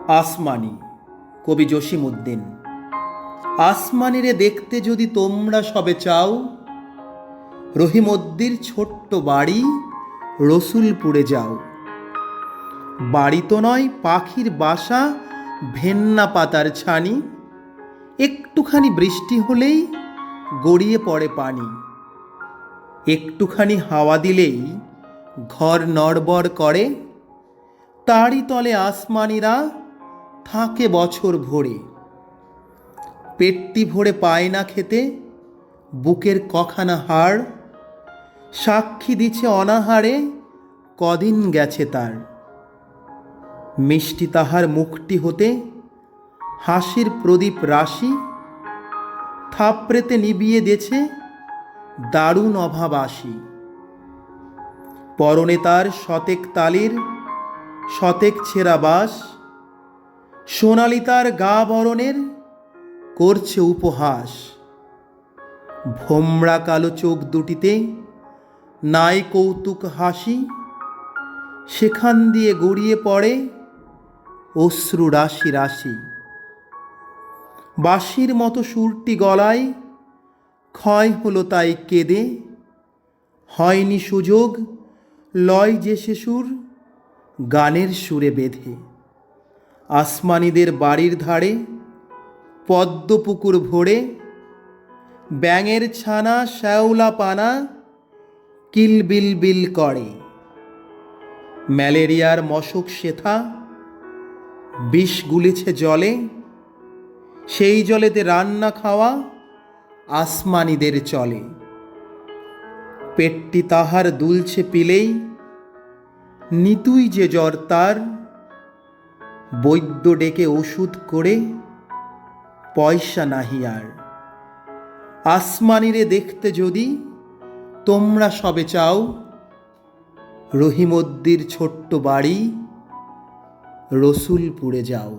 আসমানি, কবি জসিমউদ্দিন। আসমানিরে দেখতে যদি তোমরা সবে চাও, রহিমদ্দির ছোট্ট বাড়ি রসুলপুরে যাও। বাড়ি তো নয়, পাখির বাসা, ভেন্না পাতার ছানি। একটুখানি বৃষ্টি হলেই গড়িয়ে পড়ে পানি। একটুখানি হাওয়া দিলেই ঘর নড়বড় করে। তারই তলে আসমানিরা থাকে বছর ভরে। পেটটি ভরে পায় না খেতে, বুকের কখানা হাড় সাক্ষী দিছে অনাহারে কদিন গেছে তার। মিষ্টি তাহার মুখটি হতে হাসির প্রদীপ রাশি, থাপড়েতে নিবিয়ে দেছে দারুণ অভাব আসি। পরনে তার শতেক তালির শতেক ছেঁড়া বাস, সোনালি তার গা বরণের করছে উপহাস। ভোমরা কালো চোখ দুটিতে নাই কৌতুক হাসি, সেখান দিয়ে গড়িয়ে পড়ে অশ্রু রাশি রাশি। বাঁশির মতো সুরটি গলায় ক্ষয় হলো তাই কেঁদে, হয়নি সুযোগ লয় যে সে সুর গানের সুরে বেঁধে। আসমানিদের বাড়ির ধারে পদ্ম পুকুর ভরে, ব্যাঙের ছানা শ্যাওলা পানা কিলবিল বিল করে। ম্যালেরিয়ার মশক শেথা বিষ গুলেছে জলে, সেই জলেতে রান্না খাওয়া আসমানিদের চলে। পেটটি তাহার দুলছে পিলেই নিতুই যে জ্বর তার, বৈদ্য ডেকে ওষুধ করে পয়সা নাহি আর। আসমানিরে দেখতে যদি তোমরা সবে চাও, রহিমদ্দির ছোট্ট বাড়ি রসুলপুরে যাও।